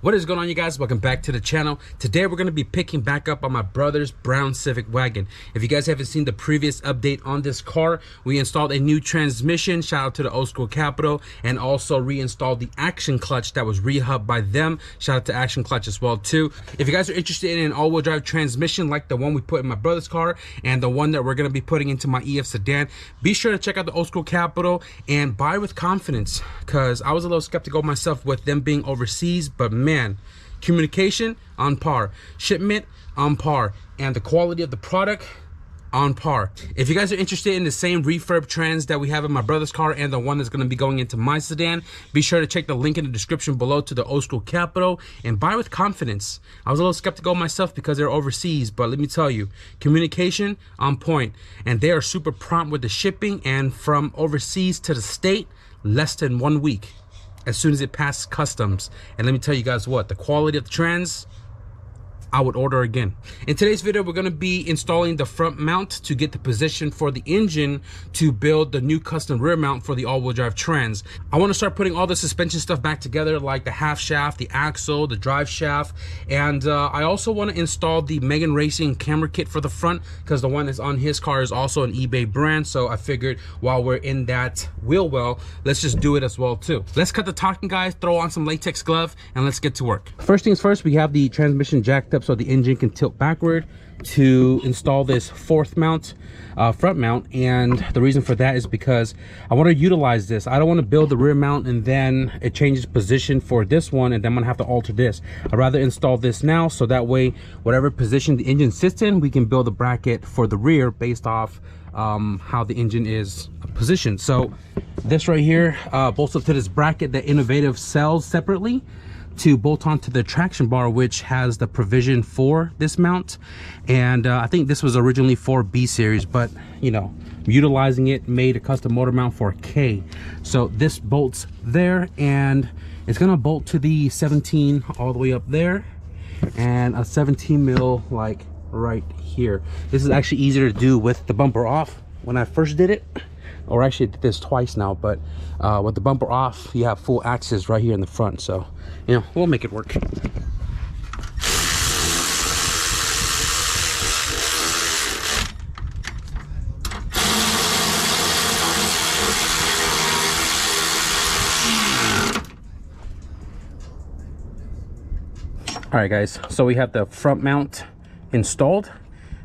What is going on, you guys? Welcome back to the channel. Today we're going to be picking back up on my brother's brown Civic wagon. If you guys haven't seen the previous update on this car, we installed a new transmission, shout out to the Old School Capital, and also reinstalled the action clutch that was rehubbed by them. Shout out to Action Clutch as well too. If you guys are interested in an all-wheel drive transmission like the one we put in my brother's car and the one that we're going to be putting into my EF sedan, be sure to check out the Old School Capital and buy with confidence, because I was a little skeptical myself with them being overseas, but man, communication on par, shipment on par, and the quality of the product on par. If you guys are interested in the same refurb trends that we have in my brother's car and the one that's going to be going into my sedan, be sure to check the link in the description below to the Old School Capital and buy with confidence. I was a little skeptical myself because they're overseas, but let me tell you, communication on point, and they are super prompt with the shipping, and from overseas to the state, less than 1 week as soon as it passes customs. And let me tell you guys what, the quality of the trans, I would order again. In today's video, we're going to be installing the front mount to get the position for the engine to build the new custom rear mount for the all-wheel drive trans. I want to start putting all the suspension stuff back together, like the half shaft, the axle, the drive shaft, and I also want to install the Megan Racing camera kit for the front, because the one that's on his car is also an eBay brand. So I figured while we're in that wheel well, let's just do it as well too. Let's cut the talking, guys, throw on some latex glove, and let's get to work. First things first, we have the transmission jacked up so the engine can tilt backward to install this fourth mount, front mount. And the reason for that is because I want to utilize this. I don't want to build the rear mount and then it changes position for this one and then I'm gonna have to alter this. I'd rather install this now, so that way whatever position the engine sits in, we can build a bracket for the rear based off how the engine is positioned. So this right here bolts up to this bracket that Innovative sells separately to bolt onto the traction bar, which has the provision for this mount. And I think this was originally for B series, but you know, utilizing it, made a custom motor mount for K. So this bolts there, and it's gonna bolt to the 17 all the way up there, and a 17 mil like right here. This is actually easier to do with the bumper off. When I first did it, or actually I did this twice now, but with the bumper off, you have full access right here in the front. So, you know, we'll make it work. All right, guys, so we have the front mount installed.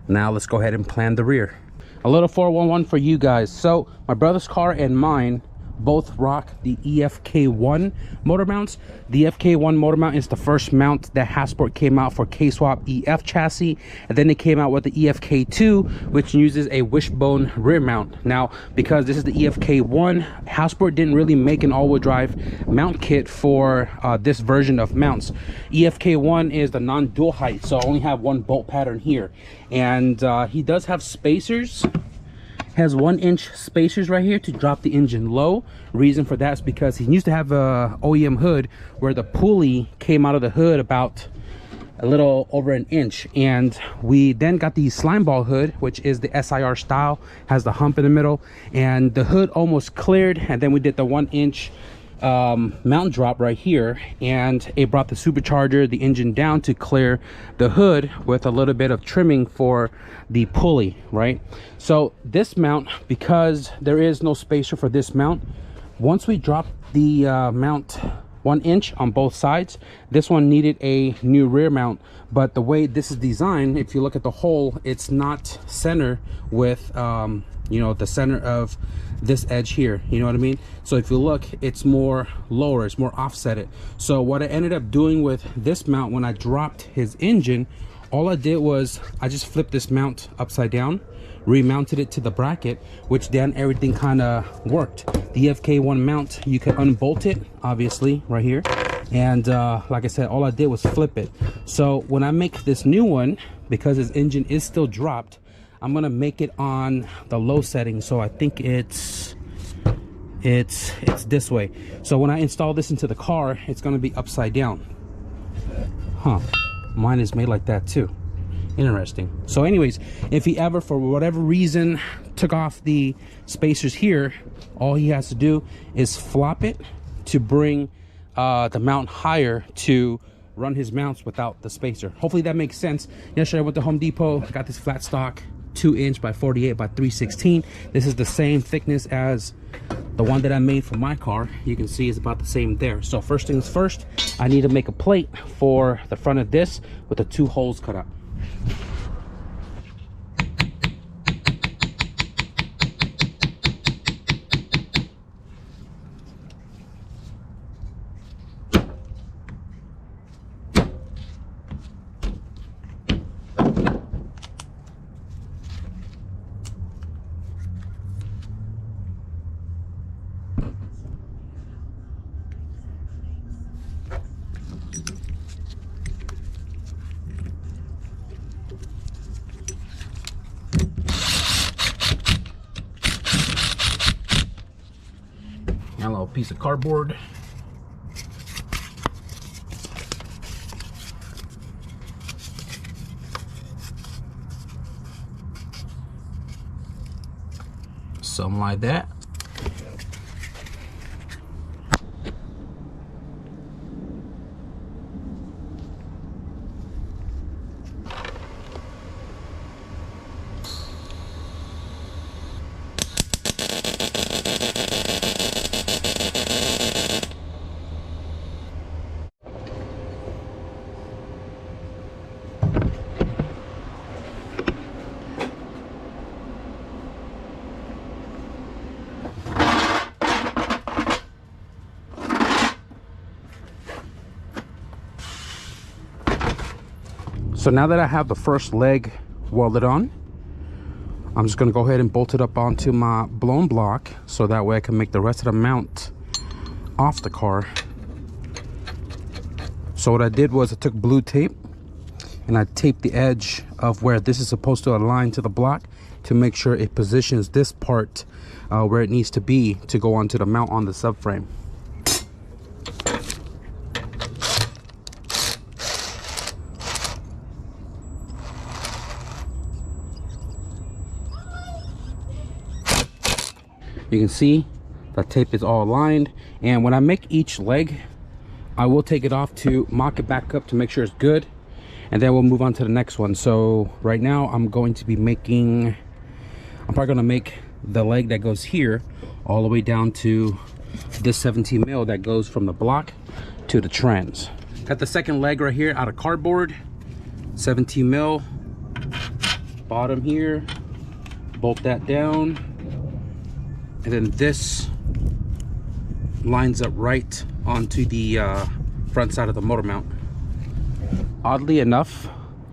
Now let's go ahead and plan the rear. A little 411 for you guys. So my brother's car and mine both rock the EFK1 motor mounts. The EFK1 motor mount is the first mount that Hasport came out for K-Swap EF chassis, and then they came out with the EFK2, which uses a wishbone rear mount. Now, because this is the EFK1, Hasport didn't really make an all-wheel drive mount kit for this version of mounts. EFK1 is the non-dual height, so I only have one bolt pattern here, and he does have spacers. Has 1-inch spacers right here to drop the engine low. Reason for that is because he used to have a OEM hood where the pulley came out of the hood about a little over 1 inch, and we then got the slime ball hood, which is the SIR style, has the hump in the middle, and the hood almost cleared, and then we did the 1-inch mount drop right here, and it brought the supercharger, the engine down to clear the hood with a little bit of trimming for the pulley, right? So this mount, because there is no spacer for this mount, once we drop the mount 1 inch on both sides, this one needed a new rear mount. But the way this is designed, if you look at the hole, it's not center with you know, the center of this edge here, you know what I mean? So if you look, it's more lower, it's more offsetted. So what I ended up doing with this mount, when I dropped his engine, all I did was I just flipped this mount upside down, remounted it to the bracket, which then everything kind of worked. The FK1 mount, you can unbolt it, obviously, right here. And like I said, all I did was flip it. So when I make this new one, because his engine is still dropped, I'm gonna make it on the low setting. So I think it's this way. So when I install this into the car, it's gonna be upside down. Huh, mine is made like that too. Interesting. So anyways, if he ever for whatever reason took off the spacers here, all he has to do is flop it to bring the mount higher to run his mounts without the spacer. Hopefully that makes sense. Yesterday I went to Home Depot, got this flat stock 2" by 48 by 316. This is the same thickness as the one that I made for my car. You can see it's about the same there. So first things first, I need to make a plate for the front of this with the 2 holes cut out. A little piece of cardboard. Something like that. So now that I have the first leg welded on, I'm just going to go ahead and bolt it up onto my blown block so that way I can make the rest of the mount off the car. So what I did was I took blue tape and I taped the edge of where this is supposed to align to the block to make sure it positions this part where it needs to be to go onto the mount on the subframe. You can see the tape is all aligned, and when I make each leg, I will take it off to mock it back up to make sure it's good, and then we'll move on to the next one. So right now I'm probably going to make the leg that goes here all the way down to this 17 mil that goes from the block to the trans. Got the second leg right here out of cardboard, 17 mil, bottom here, bolt that down. And then this lines up right onto the front side of the motor mount. Oddly enough,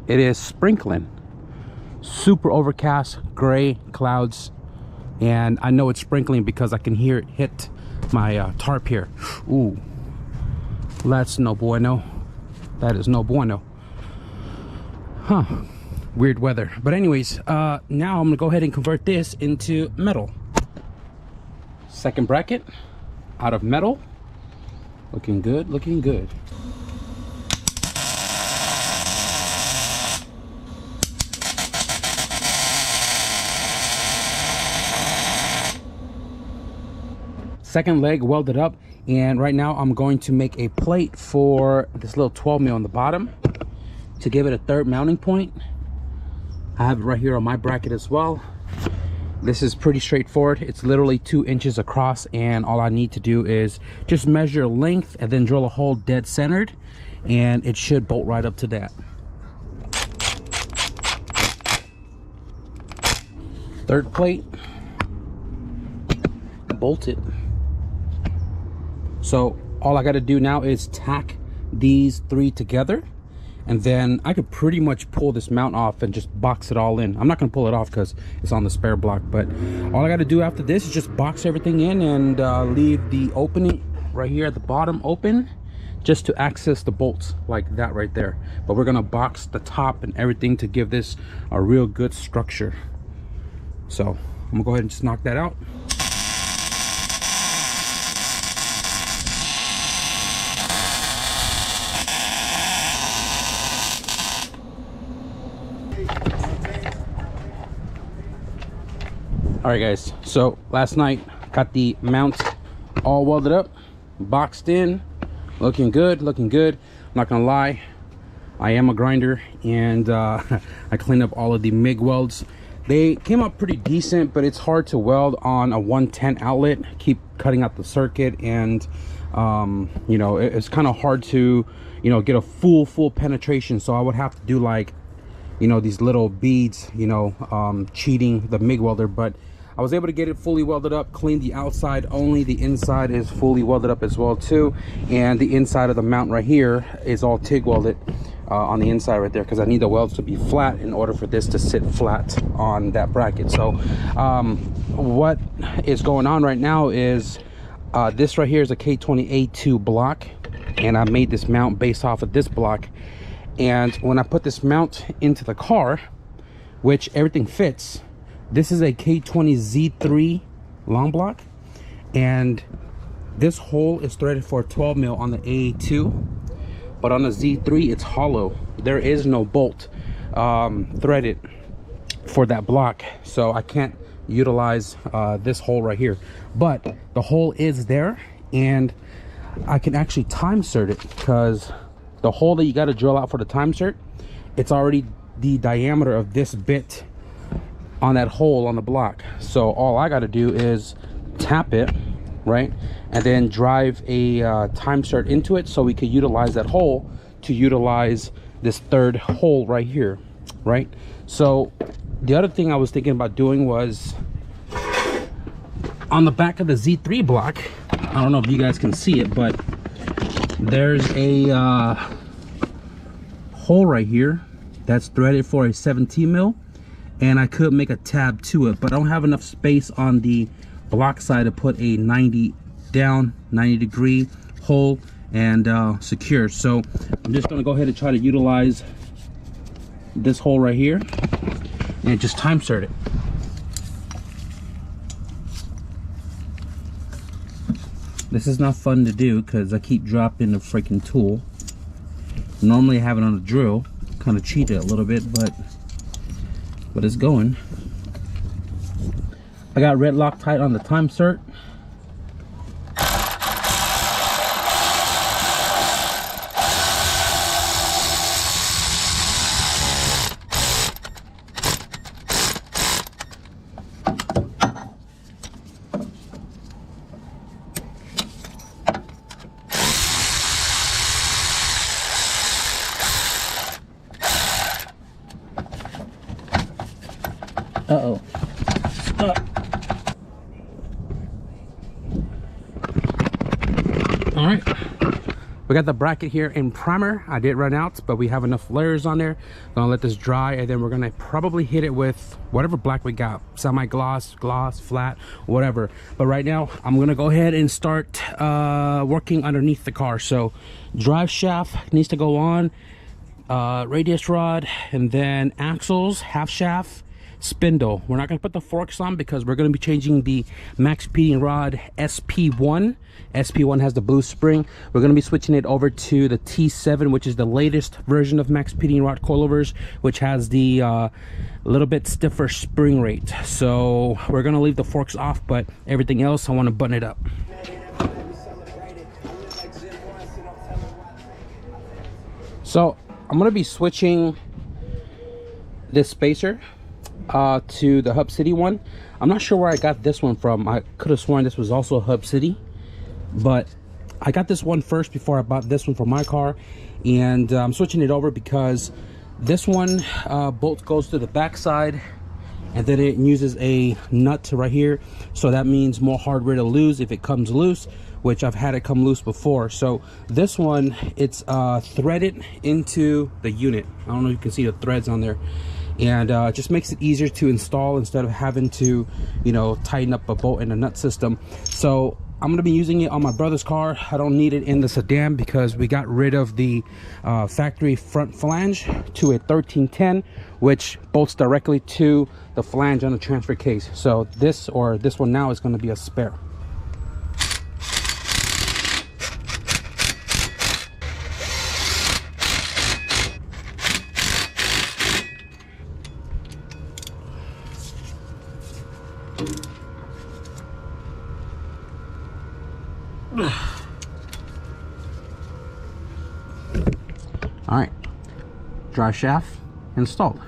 it is sprinkling. Super overcast, gray clouds. And I know it's sprinkling because I can hear it hit my tarp here. Ooh, that's no bueno. That is no bueno. Huh, weird weather. But anyways, now I'm gonna go ahead and convert this into metal. Second bracket out of metal, looking good, looking good. Second leg welded up, and right now I'm going to make a plate for this little 12 mil on the bottom to give it a third mounting point. I have it right here on my bracket as well. This is pretty straightforward. It's literally 2 inches across, and all I need to do is just measure length and then drill a hole dead centered, and it should bolt right up to that. Third plate, bolt it. So all I got to do now is tack these 3 together, and then I could pretty much pull this mount off and just box it all in. I'm not going to pull it off because it's on the spare block, but all I got to do after this is just box everything in and leave the opening right here at the bottom open just to access the bolts like that right there. But we're going to box the top and everything to give this a real good structure. So I'm going to go ahead and just knock that out. All right guys, so last night got the mounts all welded up, boxed in, looking good, looking good. not gonna lie, I am a grinder, and I cleaned up all of the MIG welds. They came out pretty decent, but it's hard to weld on a 110 outlet. Keep cutting out the circuit, and you know, it's kind of hard to, you know, get a full penetration. So I would have to do, like, you know, these little beads, you know, cheating the MIG welder. But I was able to get it fully welded up, clean the outside only. The inside is fully welded up as well too, and the inside of the mount right here is all TIG welded on the inside right there, because I need the welds to be flat in order for this to sit flat on that bracket. So what is going on right now is this right here is a K20A2 block, and I made this mount based off of this block. And when I put this mount into the car, which everything fits, this is a K20Z3 long block, and this hole is threaded for 12 mil on the A2, but on the Z3 it's hollow. There is no bolt threaded for that block, so I can't utilize this hole right here. But the hole is there, and I can actually time cert it, because the hole that you got to drill out for the time cert, it's already the diameter of this bit on that hole on the block. So all I got to do is tap it, right, and then drive a time cert into it, so we could utilize that hole to utilize this third hole right here, right? So the other thing I was thinking about doing was on the back of the Z3 block, I don't know if you guys can see it, but there's a hole right here that's threaded for a 17 mil, and I could make a tab to it, but I don't have enough space on the block side to put a 90 degree hole and secure. So I'm just going to go ahead and try to utilize this hole right here and just time cert it. This is not fun to do because I keep dropping the freaking tool. Normally I have it on a drill, kind of cheat it a little bit, but it's going. I got red Loctite on the time cert. Uh-oh. All right, we got the bracket here in primer. I did run out, but we have enough layers on there. Gonna let this dry, and then we're gonna probably hit it with whatever black we got, semi-gloss, gloss, flat, whatever. But right now I'm gonna go ahead and start working underneath the car. So drive shaft needs to go on, radius rod, and then axles, half shaft, spindle. We're not going to put the forks on because we're going to be changing the max PDing rod SP1. SP1 has the blue spring. We're going to be switching it over to the T7, which is the latest version of max PDing rod coilovers, which has the little bit stiffer spring rate. So we're going to leave the forks off, but everything else I want to button it up. So I'm going to be switching this spacer to the Hub City one. I'm not sure where I got this one from. I could have sworn this was also a Hub City, but I got this one first before I bought this one for my car, and I'm switching it over because this one bolt goes to the back side, and then it uses a nut right here, so that means more hardware to lose if it comes loose, which I've had it come loose before. So this one, it's threaded into the unit. I don't know if you can see the threads on there, and it just makes it easier to install instead of having to, you know, tighten up a bolt in a nut system. So I'm going to be using it on my brother's car. I don't need it in the sedan because we got rid of the factory front flange to a 1310, which bolts directly to the flange on the transfer case. So this one now is going to be a spare. All right, drive shaft installed.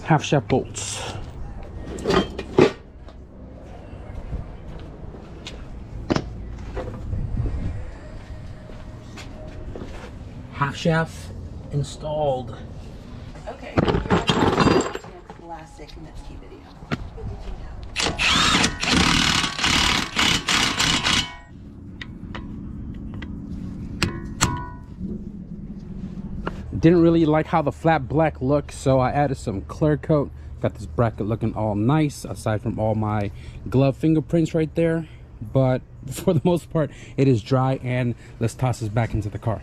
Half shaft bolts. Half shaft installed. Okay. Classic Netsky video. Didn't really like how the flat black looked, so I added some clear coat. Got this bracket looking all nice, aside from all my glove fingerprints right there. But for the most part, it is dry, and let's toss this back into the car.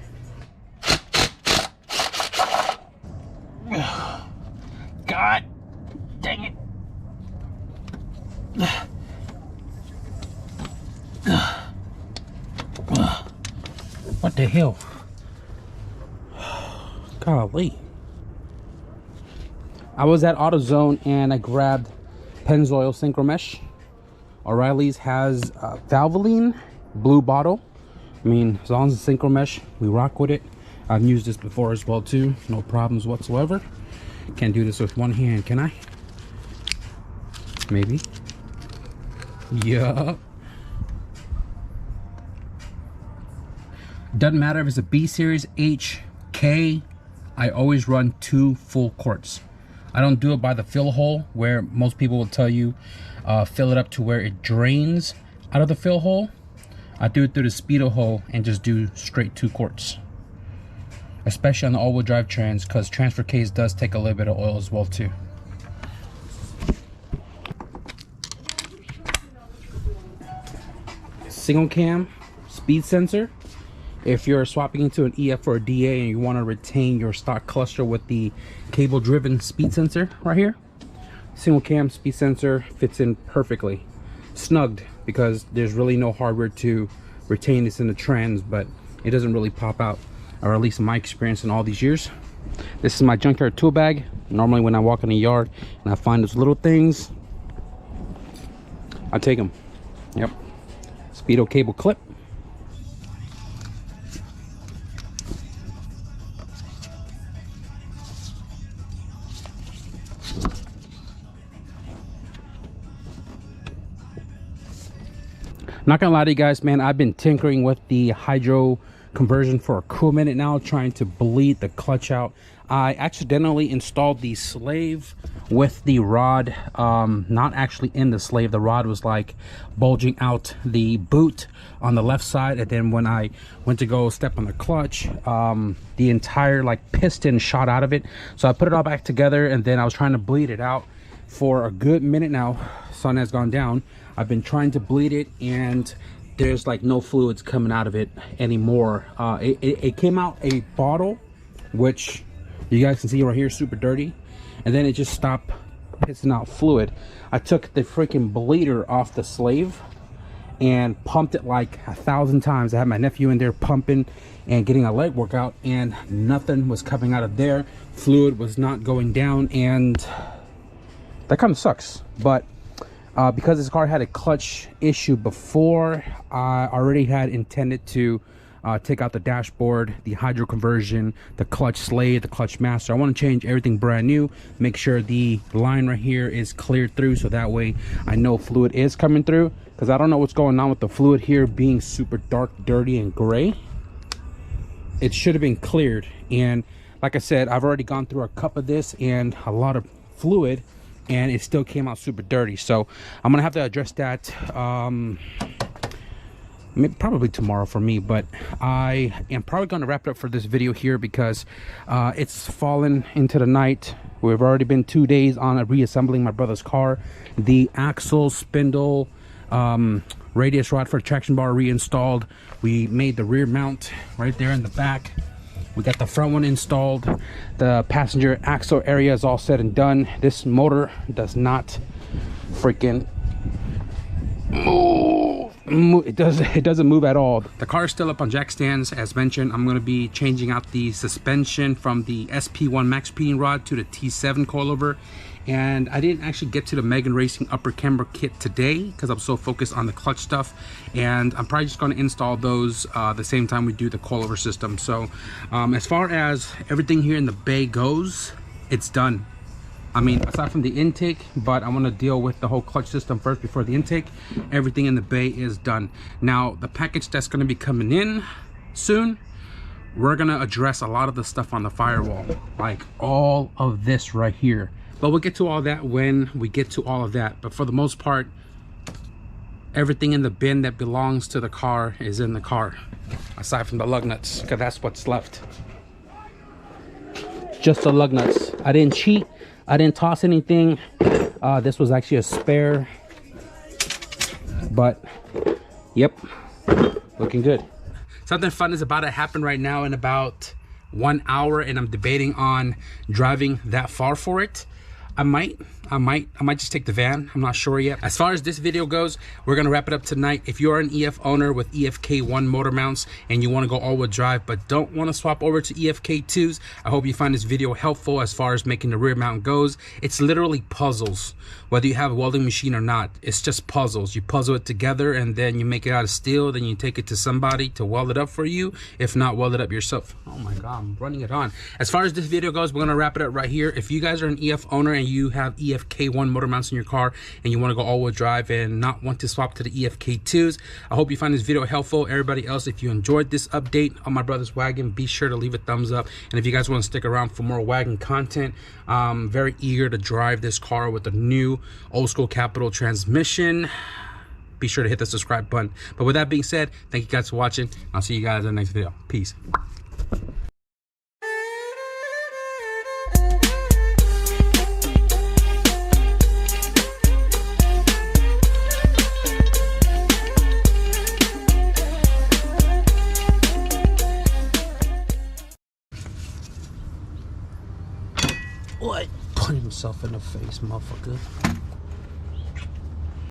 God dang it. What the hell? Golly. I was at AutoZone and I grabbed Pennzoil Synchro Mesh. O'Reilly's has Valvoline blue bottle. I mean, as long as it's Synchro Mesh, we rock with it. I've used this before as well too. No problems whatsoever. Can't do this with one hand, can I? Maybe. Yeah. Doesn't matter if it's a B series, H, K. I always run 2 full quarts. I don't do it by the fill hole where most people will tell you fill it up to where it drains out of the fill hole. I do it through the speedo hole and just do straight 2 quarts. Especially on the all-wheel drive trans, because transfer case does take a little bit of oil as well too. Single cam speed sensor. If you're swapping into an EF or a DA and you want to retain your stock cluster with the cable driven speed sensor right here, single cam speed sensor fits in perfectly. Snugged, because there's really no hardware to retain this in the trans, but it doesn't really pop out, or at least in my experience in all these years. This is my junkyard tool bag. Normally when I walk in the yard and I find those little things, I take them. Yep. Speedo cable clip. Not gonna lie to you guys, man, I've been tinkering with the hydro conversion for a cool minute now, trying to bleed the clutch out. I accidentally installed the slave with the rod, not actually in the slave. The rod was like bulging out the boot on the left side, and then when I went to go step on the clutch, the entire like piston shot out of it. So I put it all back together, and then I was trying to bleed it out for a good minute now. Sun has gone down. I've been trying to bleed it, and there's like no fluids coming out of it anymore. It came out a bottle, which you guys can see right here, super dirty, and then it just stopped pissing out fluid. I took the freaking bleeder off the slave and pumped it like 1,000 times. I had my nephew in there pumping and getting a leg workout, and nothing was coming out of there. Fluid was not going down, and that kind of sucks. But because this car had a clutch issue before, I already had intended to take out the dashboard, the hydro conversion, the clutch slave, the clutch master. I want to change everything brand new, make sure the line right here is cleared through, so that way I know fluid is coming through, because I don't know what's going on with the fluid here being super dark, dirty, and gray. It should have been cleared, and like I said, I've already gone through a cup of this and a lot of fluid, and it still came out super dirty. So I'm gonna have to address that probably tomorrow for me, but I am probably gonna wrap it up for this video here, because it's fallen into the night. We've already been 2 days on reassembling my brother's car. The axle, spindle, radius rod for traction bar reinstalled. We made the rear mount right there in the back. We got the front one installed. The passenger axle area is all said and done. This motor does not freaking move. It doesn't move at all. The car is still up on jack stands. As mentioned, I'm going to be changing out the suspension from the SP1 max speeding rod to the T7 coilover, And I didn't actually get to the Megan Racing upper camber kit today because I'm so focused on the clutch stuff, and I'm probably just going to install those the same time we do the coilover system. So as far as everything here in the bay goes, it's done. I mean, aside from the intake, but I want to deal with the whole clutch system first before the intake. Everything in the bay is done. Now the package that's going to be coming in soon, we're going to address a lot of the stuff on the firewall, like all of this right here. But we'll get to all that when we get to all of that. But for the most part, everything in the bin that belongs to the car is in the car, aside from the lug nuts, because that's what's left. Just the lug nuts. I didn't cheat. I didn't toss anything. This was actually a spare. But, yep, looking good. Something fun is about to happen right now in about 1 hour, and I'm debating on driving that far for it. I might just take the van. I'm not sure yet. As far as this video goes, we're gonna wrap it up tonight. If you're an EF owner with EFK1 motor mounts and you want to go all-wheel drive but don't want to swap over to EFK2s, I hope you find this video helpful as far as making the rear mount goes. It's literally puzzles. Whether you have a welding machine or not, it's just puzzles. You puzzle it together and then you make it out of steel, then you take it to somebody to weld it up for you. If not, weld it up yourself. Oh my god, I'm running it on. As far as this video goes, we're gonna wrap it up right here. If you guys are an EF owner and you have EFK1 motor mounts in your car and you want to go all-wheel drive and not want to swap to the EFK2s, I hope you find this video helpful. Everybody else, if you enjoyed this update on my brother's wagon, be sure to leave a thumbs up. And if you guys want to stick around for more wagon content, I'm very eager to drive this car with a new OldSchoolCapital transmission. Be sure to hit the subscribe button. But with that being said, thank you guys for watching. I'll see you guys in the next video. Peace. What? Put himself in the face, motherfucker.